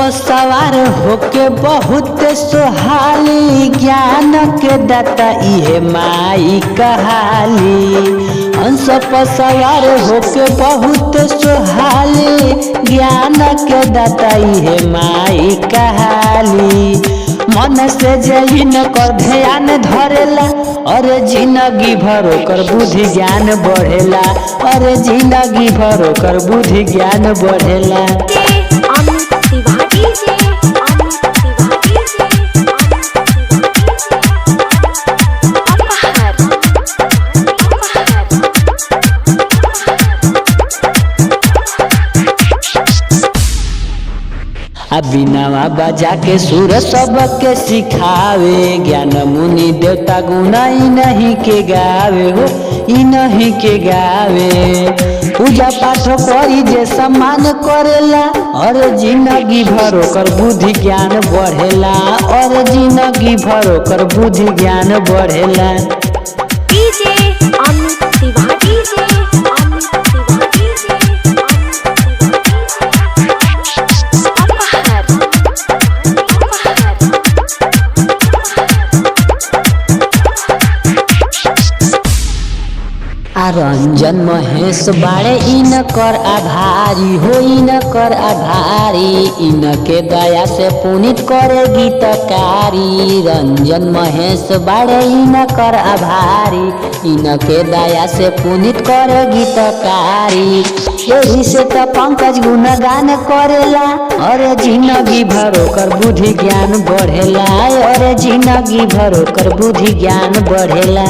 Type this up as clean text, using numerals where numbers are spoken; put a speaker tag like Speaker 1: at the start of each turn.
Speaker 1: पर सवार होके बहुत सोहाली, ज्ञान के दाता इहे माई कहाली। हंस पर सवार होके बहुत सोहाली, ज्ञान के दाता इहे माई कहाली। मन से जहीन कर ध्यान धरेला, और जिंदगी भर ओकर बुद्धि ज्ञान बढ़ेला, और जिंदगी भर ओकर बुद्धि ज्ञान बढ़ेला। बिनावा बजा के सुर सबके सिखावे, ज्ञान मुनि देवता गुण इन्हीं के गावे हो, इन्हीं के गावे। पूजा पाठ करी जे सम्मान करेला, और जिंदगी भर ओकर बुद्धि ज्ञान बढ़ेला, और जिंदगी भर ओकर बुद्धि ज्ञान बढ़ेला। रंजन महेश बाड़े इनकर आभारी हो, इनकर आभारी। इनके दया से पुनीत करे गीतकारी, रंजन महेश बाड़े इनकर आभारी। इनके दया से पुनीत करे गीतकारी, यही से तो पंकज गुणगान करेला, और जिंदगी भर ओकर बुद्धि ज्ञान बढ़ेला, और जिंदगी भर ओकर बुद्धि ज्ञान बढ़ेला।